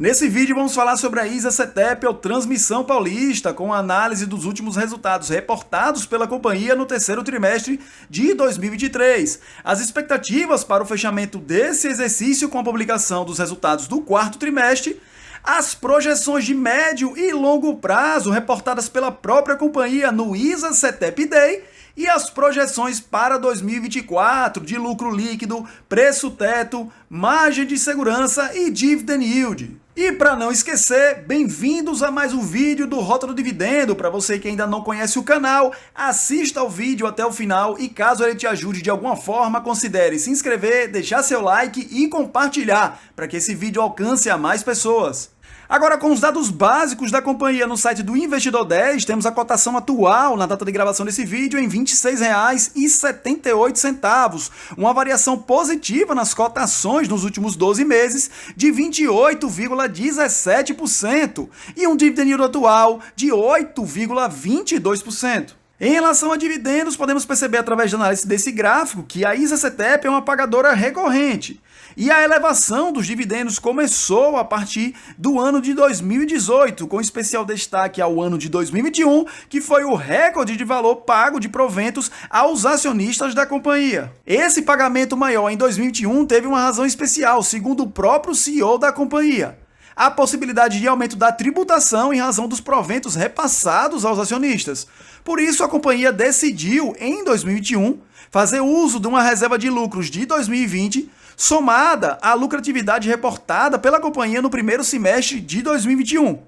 Nesse vídeo vamos falar sobre a ISA-CETEP ou Transmissão Paulista, com a análise dos últimos resultados reportados pela companhia no terceiro trimestre de 2023, as expectativas para o fechamento desse exercício com a publicação dos resultados do quarto trimestre, as projeções de médio e longo prazo reportadas pela própria companhia no ISA-CETEP Day e as projeções para 2024 de lucro líquido, preço teto, margem de segurança e dividend yield. E para não esquecer, bem-vindos a mais um vídeo do Rota do Dividendo. Para você que ainda não conhece o canal, assista ao vídeo até o final e caso ele te ajude de alguma forma, considere se inscrever, deixar seu like e compartilhar para que esse vídeo alcance a mais pessoas. Agora, com os dados básicos da companhia no site do Investidor 10, temos a cotação atual na data de gravação desse vídeo em R$ 26,78, uma variação positiva nas cotações nos últimos 12 meses de 28,17% e um dividend yield atual de 8,22%. Em relação a dividendos, podemos perceber através da análise desse gráfico que a ISA-CETEP é uma pagadora recorrente e a elevação dos dividendos começou a partir do ano de 2018, com especial destaque ao ano de 2021, que foi o recorde de valor pago de proventos aos acionistas da companhia. Esse pagamento maior em 2021 teve uma razão especial, segundo o próprio CEO da companhia: a possibilidade de aumento da tributação em razão dos proventos repassados aos acionistas. Por isso, a companhia decidiu, em 2021, fazer uso de uma reserva de lucros de 2020, somada à lucratividade reportada pela companhia no primeiro semestre de 2021.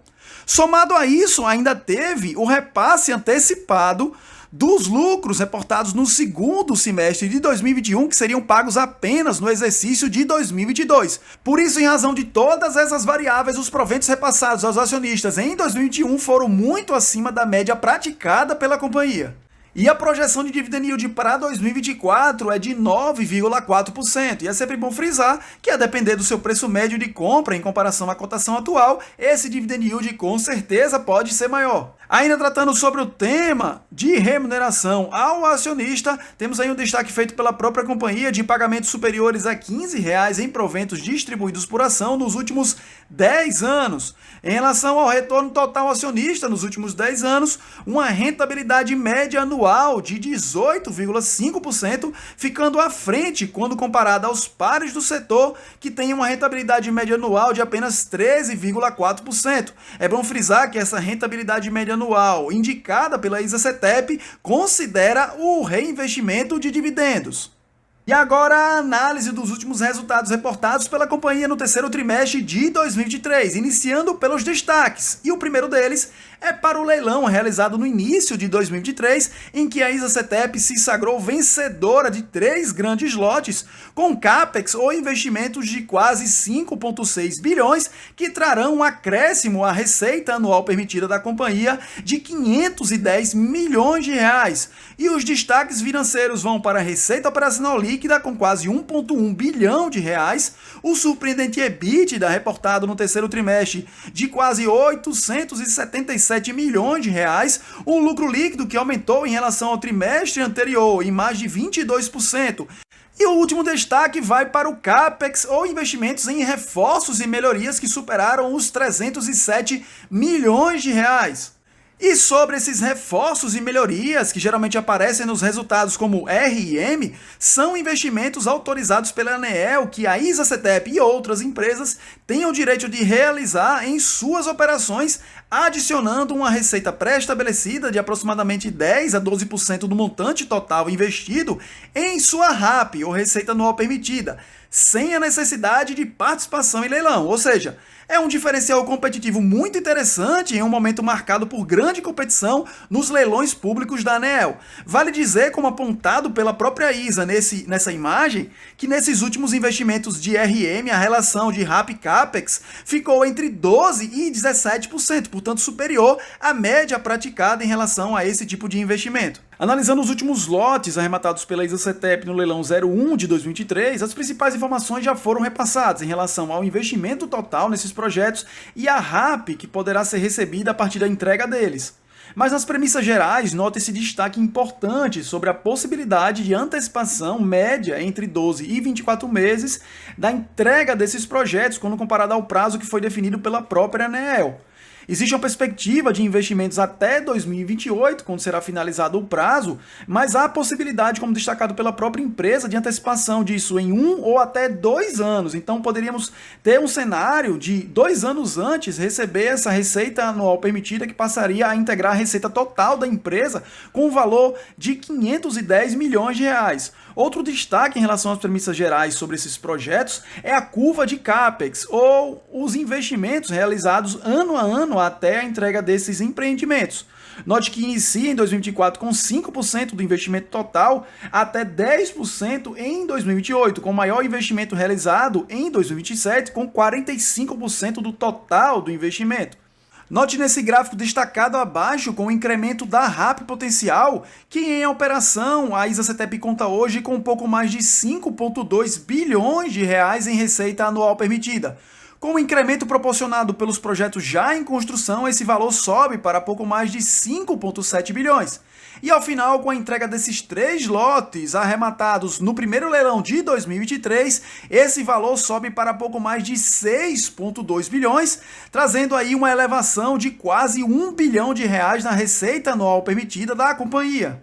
Somado a isso, ainda teve o repasse antecipado dos lucros reportados no segundo semestre de 2021, que seriam pagos apenas no exercício de 2022. Por isso, em razão de todas essas variáveis, os proventos repassados aos acionistas em 2021 foram muito acima da média praticada pela companhia. E a projeção de dividend yield para 2024 é de 9,4%. E é sempre bom frisar que, a depender do seu preço médio de compra em comparação à cotação atual, esse dividend yield com certeza pode ser maior. Ainda tratando sobre o tema de remuneração ao acionista, temos aí um destaque feito pela própria companhia de pagamentos superiores a R$ 15 em proventos distribuídos por ação nos últimos 10 anos. Em relação ao retorno total acionista nos últimos 10 anos, uma rentabilidade média anual de 18,5%, ficando à frente quando comparada aos pares do setor, que tem uma rentabilidade média anual de apenas 13,4%. É bom frisar que essa rentabilidade média anual indicada pela ISA-CETEP considera o reinvestimento de dividendos. E agora a análise dos últimos resultados reportados pela companhia no terceiro trimestre de 2023, iniciando pelos destaques. E o primeiro deles é para o leilão realizado no início de 2023, em que a ISA-CETEP se sagrou vencedora de 3 grandes lotes, com capex ou investimentos de quase 5,6 bilhões, que trarão um acréscimo à receita anual permitida da companhia de 510 milhões de reais. E os destaques financeiros vão para a receita operacional líquida com quase 1,1 bilhão de reais, o surpreendente EBITDA reportado no terceiro trimestre de quase 877 milhões de reais, um lucro líquido que aumentou em relação ao trimestre anterior em mais de 22%. E o último destaque vai para o CAPEX ou investimentos em reforços e melhorias que superaram os 307 milhões de reais. E sobre esses reforços e melhorias, que geralmente aparecem nos resultados como RIM, são investimentos autorizados pela ANEEL que a ISA-CETEP e outras empresas têm o direito de realizar em suas operações, adicionando uma receita pré-estabelecida de aproximadamente 10 a 12% do montante total investido em sua RAP, ou receita anual permitida, sem a necessidade de participação em leilão, ou seja, é um diferencial competitivo muito interessante em um momento marcado por grande competição nos leilões públicos da ANEEL. Vale dizer, como apontado pela própria ISA nessa imagem, que nesses últimos investimentos de RM, a relação de RAP e CAPEX ficou entre 12% e 17%, portanto superior à média praticada em relação a esse tipo de investimento. Analisando os últimos lotes arrematados pela ISA-CETEP no leilão 01 de 2023, as principais informações já foram repassadas em relação ao investimento total nesses projetos e a RAP que poderá ser recebida a partir da entrega deles. Mas nas premissas gerais, nota esse destaque importante sobre a possibilidade de antecipação média entre 12 e 24 meses da entrega desses projetos quando comparado ao prazo que foi definido pela própria ANEEL. Existe uma perspectiva de investimentos até 2028, quando será finalizado o prazo, mas há a possibilidade, como destacado pela própria empresa, de antecipação disso em 1 ou até 2 anos. Então poderíamos ter um cenário de 2 anos antes receber essa receita anual permitida, que passaria a integrar a receita total da empresa com o valor de 510 milhões de reais. Outro destaque em relação às premissas gerais sobre esses projetos é a curva de CAPEX, ou os investimentos realizados ano a ano até a entrega desses empreendimentos. Note que inicia em 2024 com 5% do investimento total até 10% em 2028, com maior investimento realizado em 2027 com 45% do total do investimento. Note nesse gráfico destacado abaixo com o incremento da RAP potencial, que em operação a ISA-CETEP conta hoje com um pouco mais de 5,2 bilhões de reais em receita anual permitida. Com o incremento proporcionado pelos projetos já em construção, esse valor sobe para pouco mais de 5,7 bilhões. E ao final, com a entrega desses 3 lotes arrematados no primeiro leilão de 2023, esse valor sobe para pouco mais de 6,2 bilhões, trazendo aí uma elevação de quase 1 bilhão de reais na receita anual permitida da companhia.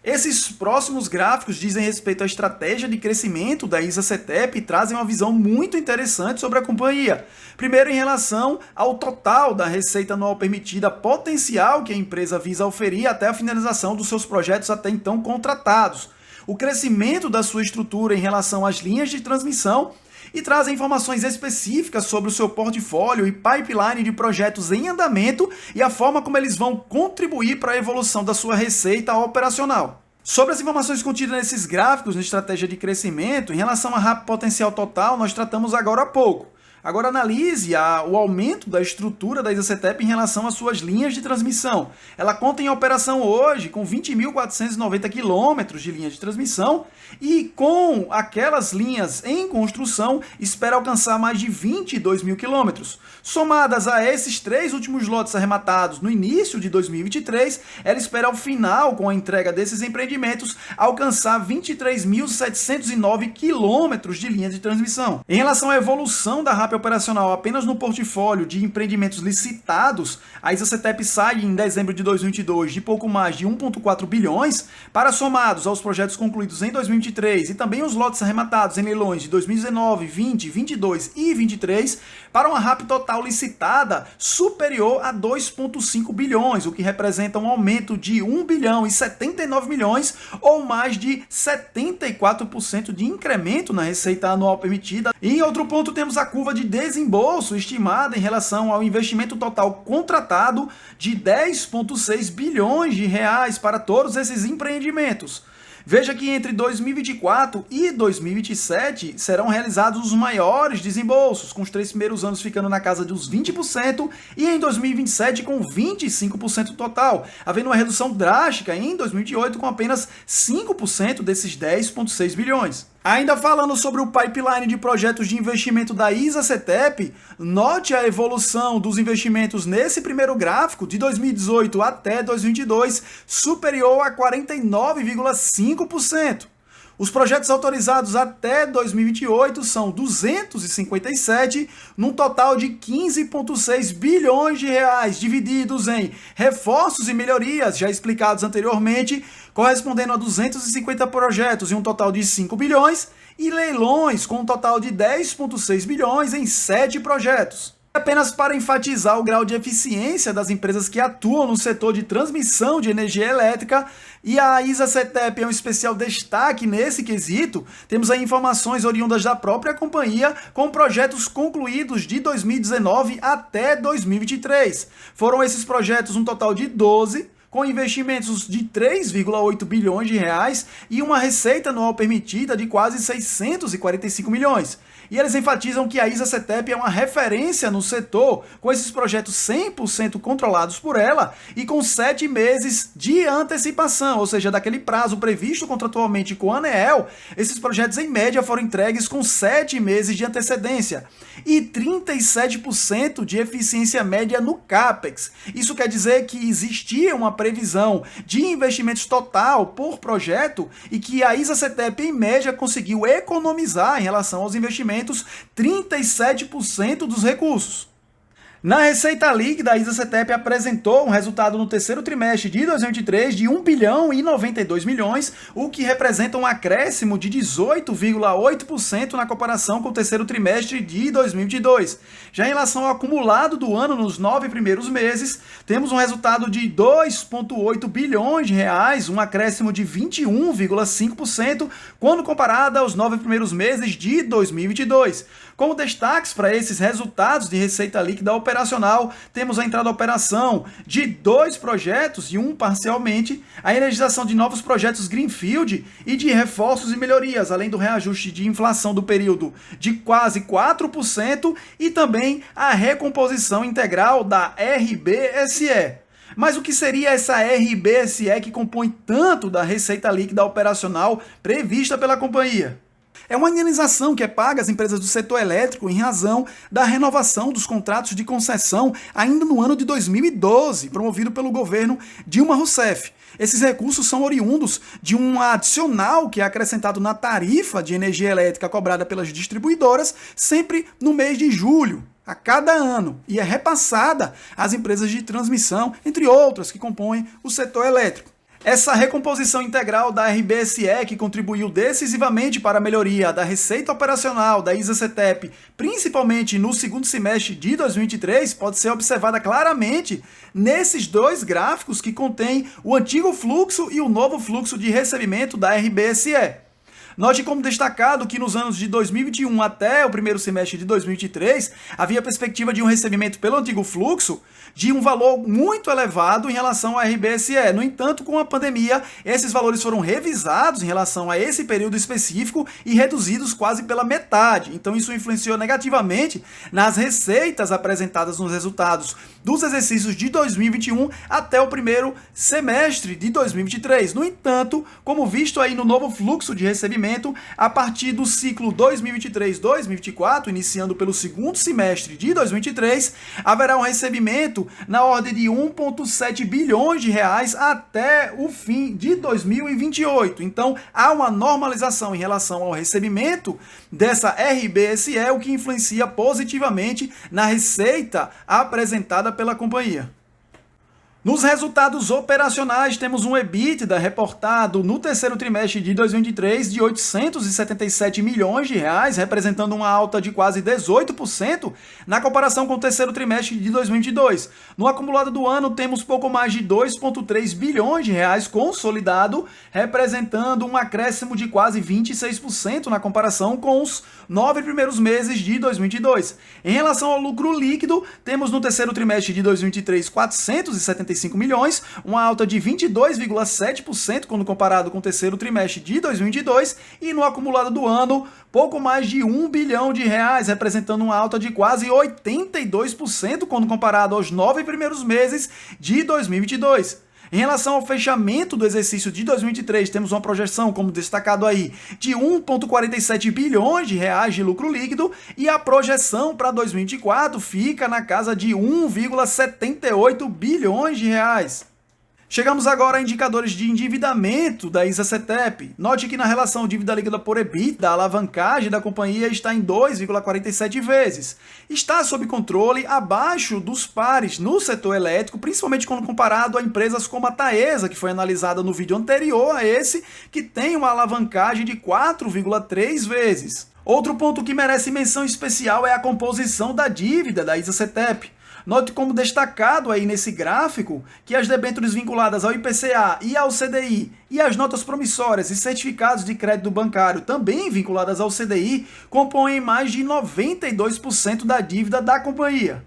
Esses próximos gráficos dizem respeito à estratégia de crescimento da ISA-CETEP e trazem uma visão muito interessante sobre a companhia. Primeiro, em relação ao total da receita anual permitida potencial que a empresa visa oferir até a finalização dos seus projetos até então contratados. O crescimento da sua estrutura em relação às linhas de transmissão e trazem informações específicas sobre o seu portfólio e pipeline de projetos em andamento e a forma como eles vão contribuir para a evolução da sua receita operacional. Sobre as informações contidas nesses gráficos na estratégia de crescimento, em relação à RAP potencial total, nós tratamos agora há pouco. Agora analise o aumento da estrutura da ISA-CETEP em relação às suas linhas de transmissão. Ela conta em operação hoje com 20.490 quilômetros de linha de transmissão e com aquelas linhas em construção espera alcançar mais de 22 mil quilômetros. Somadas a esses 3 últimos lotes arrematados no início de 2023, ela espera ao final, com a entrega desses empreendimentos, alcançar 23.709 quilômetros de linha de transmissão. Em relação à evolução da RAP operacional apenas no portfólio de empreendimentos licitados, a ISA-CETEP sai em dezembro de 2022 de pouco mais de 1,4 bilhões para, somados aos projetos concluídos em 2023 e também os lotes arrematados em leilões de 2019, 20, 22 e 23, para uma RAP total licitada superior a 2,5 bilhões, o que representa um aumento de 1 bilhão e 79 milhões ou mais de 74% de incremento na receita anual permitida. E em outro ponto temos a curva de desembolso estimada em relação ao investimento total contratado de 10,6 bilhões de reais para todos esses empreendimentos. Veja que entre 2024 e 2027 serão realizados os maiores desembolsos, com os 3 primeiros anos ficando na casa dos 20% e em 2027 com 25% total, havendo uma redução drástica em 2028 com apenas 5% desses 10,6 bilhões. Ainda falando sobre o pipeline de projetos de investimento da ISA-CETEP, note a evolução dos investimentos nesse primeiro gráfico, de 2018 até 2022, superior a 49,5%. Os projetos autorizados até 2028 são 257, num total de 15,6 bilhões de reais, divididos em reforços e melhorias, já explicados anteriormente, correspondendo a 250 projetos em um total de 5 bilhões, e leilões com um total de 10,6 bilhões em 7 projetos. Apenas para enfatizar o grau de eficiência das empresas que atuam no setor de transmissão de energia elétrica, e a ISA-CETEP é um especial destaque nesse quesito, temos aí informações oriundas da própria companhia com projetos concluídos de 2019 até 2023. Foram esses projetos um total de 12, com investimentos de 3,8 bilhões de reais e uma receita anual permitida de quase 645 milhões. E eles enfatizam que a ISA-CETEP é uma referência no setor, com esses projetos 100% controlados por ela e com 7 meses de antecipação, ou seja, daquele prazo previsto contratualmente com a ANEEL, esses projetos em média foram entregues com 7 meses de antecedência e 37% de eficiência média no CAPEX. Isso quer dizer que existia uma previsão de investimentos total por projeto e que a ISA-CETEP em média conseguiu economizar em relação aos investimentos 37% dos recursos. Na receita líquida, a ISA-CETEP apresentou um resultado no terceiro trimestre de 2023 de 1 bilhão e 92 milhões, o que representa um acréscimo de 18,8% na comparação com o terceiro trimestre de 2022. Já em relação ao acumulado do ano nos 9 primeiros meses, temos um resultado de 2,8 bilhões de reais, um acréscimo de 21,5% quando comparado aos 9 primeiros meses de 2022. Como destaques para esses resultados de receita líquida operacional, temos a entrada da operação de 2 projetos e um parcialmente, a energização de novos projetos Greenfield e de reforços e melhorias, além do reajuste de inflação do período de quase 4% e também a recomposição integral da RBSE. Mas o que seria essa RBSE que compõe tanto da receita líquida operacional prevista pela companhia? É uma indenização que é paga às empresas do setor elétrico em razão da renovação dos contratos de concessão ainda no ano de 2012, promovido pelo governo Dilma Rousseff. Esses recursos são oriundos de um adicional que é acrescentado na tarifa de energia elétrica cobrada pelas distribuidoras sempre no mês de julho, a cada ano, e é repassada às empresas de transmissão, entre outras que compõem o setor elétrico. Essa recomposição integral da RBSE, que contribuiu decisivamente para a melhoria da receita operacional da ISA-CETEP, principalmente no segundo semestre de 2023, pode ser observada claramente nesses 2 gráficos que contêm o antigo fluxo e o novo fluxo de recebimento da RBSE. Note como destacado que nos anos de 2021 até o primeiro semestre de 2023, havia perspectiva de um recebimento pelo antigo fluxo de um valor muito elevado em relação à RBSE. No entanto, com a pandemia, esses valores foram revisados em relação a esse período específico e reduzidos quase pela metade. Então isso influenciou negativamente nas receitas apresentadas nos resultados dos exercícios de 2021 até o primeiro semestre de 2023. No entanto, como visto aí no novo fluxo de recebimento, a partir do ciclo 2023-2024, iniciando pelo segundo semestre de 2023, haverá um recebimento na ordem de 1,7 bilhões de reais até o fim de 2028. Então, há uma normalização em relação ao recebimento dessa RBSE, o que influencia positivamente na receita apresentada pela companhia. Nos resultados operacionais, temos um EBITDA reportado no terceiro trimestre de 2023 de 877 milhões de reais, representando uma alta de quase 18% na comparação com o terceiro trimestre de 2022. No acumulado do ano, temos pouco mais de 2,3 bilhões de reais consolidado, representando um acréscimo de quase 26% na comparação com os 9 primeiros meses de 2022. Em relação ao lucro líquido, temos no terceiro trimestre de 2023 475 milhões, uma alta de 22,7% quando comparado com o terceiro trimestre de 2022 e no acumulado do ano, pouco mais de 1 bilhão de reais, representando uma alta de quase 82% quando comparado aos 9 primeiros meses de 2022. Em relação ao fechamento do exercício de 2023, temos uma projeção, como destacado aí, de 1,47 bilhões de reais de lucro líquido e a projeção para 2024 fica na casa de 1,78 bilhões de reais. Chegamos agora a indicadores de endividamento da ISA-CETEP. Note que na relação dívida líquida por EBITDA, a alavancagem da companhia está em 2,47 vezes. Está sob controle abaixo dos pares no setor elétrico, principalmente quando comparado a empresas como a Taesa, que foi analisada no vídeo anterior a esse, que tem uma alavancagem de 4,3 vezes. Outro ponto que merece menção especial é a composição da dívida da ISA-CETEP. Note como destacado aí nesse gráfico que as debêntures vinculadas ao IPCA e ao CDI e as notas promissórias e certificados de crédito bancário também vinculadas ao CDI compõem mais de 92% da dívida da companhia.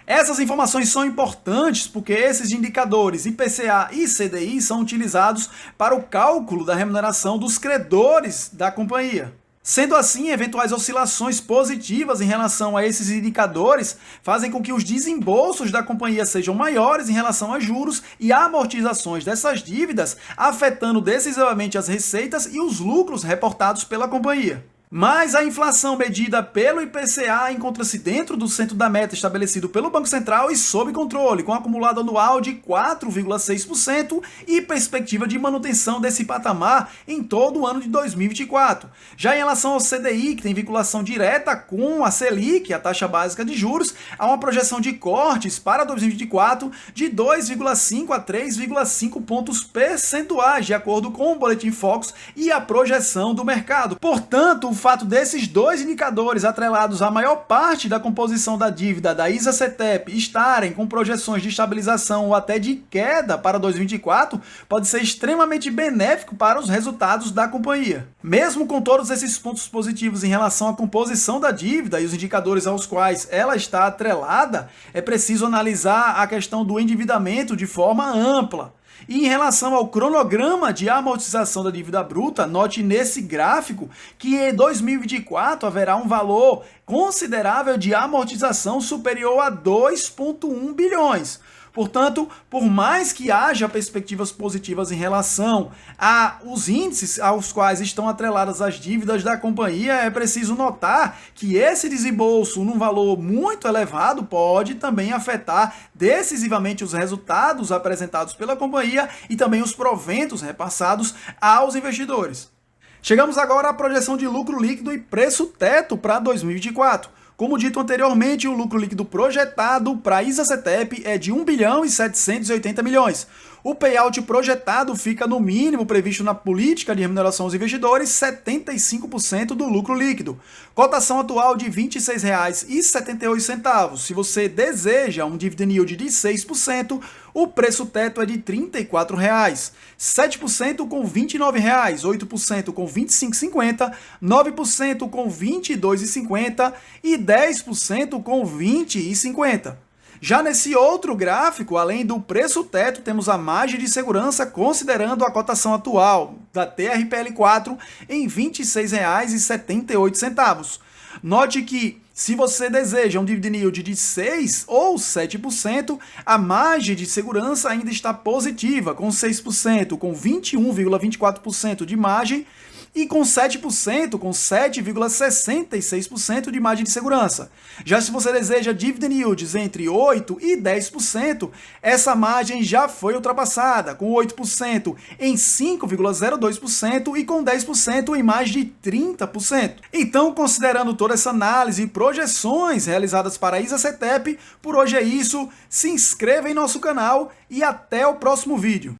Essas informações são importantes porque esses indicadores IPCA e CDI são utilizados para o cálculo da remuneração dos credores da companhia. Sendo assim, eventuais oscilações positivas em relação a esses indicadores fazem com que os desembolsos da companhia sejam maiores em relação a juros e amortizações dessas dívidas, afetando decisivamente as receitas e os lucros reportados pela companhia. Mas a inflação medida pelo IPCA encontra-se dentro do centro da meta estabelecido pelo Banco Central e sob controle, com acumulado anual de 4,6% e perspectiva de manutenção desse patamar em todo o ano de 2024. Já em relação ao CDI, que tem vinculação direta com a Selic, a taxa básica de juros, há uma projeção de cortes para 2024 de 2,5 a 3,5 pontos percentuais, de acordo com o Boletim Focus e a projeção do mercado. Portanto, o fato desses dois indicadores atrelados à maior parte da composição da dívida da ISA-CETEP estarem com projeções de estabilização ou até de queda para 2024 pode ser extremamente benéfico para os resultados da companhia. Mesmo com todos esses pontos positivos em relação à composição da dívida e os indicadores aos quais ela está atrelada, é preciso analisar a questão do endividamento de forma ampla. E em relação ao cronograma de amortização da dívida bruta, note nesse gráfico que em 2024 haverá um valor considerável de amortização superior a 2,1 bilhões. Portanto, por mais que haja perspectivas positivas em relação aos índices aos quais estão atreladas as dívidas da companhia, é preciso notar que esse desembolso num valor muito elevado pode também afetar decisivamente os resultados apresentados pela companhia e também os proventos repassados aos investidores. Chegamos agora à projeção de lucro líquido e preço teto para 2024. Como dito anteriormente, o lucro líquido projetado para a ISA-CETEP é de 1 bilhão e 780 milhões. O payout projetado fica no mínimo previsto na política de remuneração aos investidores, 75% do lucro líquido. Cotação atual de R$ 26,78. Se você deseja um dividend yield de 6%, o preço teto é de R$ 34. 7% com R$ 29, 8% com R$ 25,50, 9% com R$ 22,50 e 10% com R$ 20,50. Já nesse outro gráfico, além do preço teto, temos a margem de segurança considerando a cotação atual da TRPL4 em R$ 26,78. Note que se você deseja um dividend yield de 6% ou 7%, a margem de segurança ainda está positiva, com 6%, com 21,24% de margem, e com 7%, com 7,66% de margem de segurança. Já se você deseja dividend yields entre 8% e 10%, essa margem já foi ultrapassada, com 8% em 5,02% e com 10% em mais de 30%. Então, considerando toda essa análise e projeções realizadas para a ISA-CETEP, por hoje é isso, se inscreva em nosso canal e até o próximo vídeo.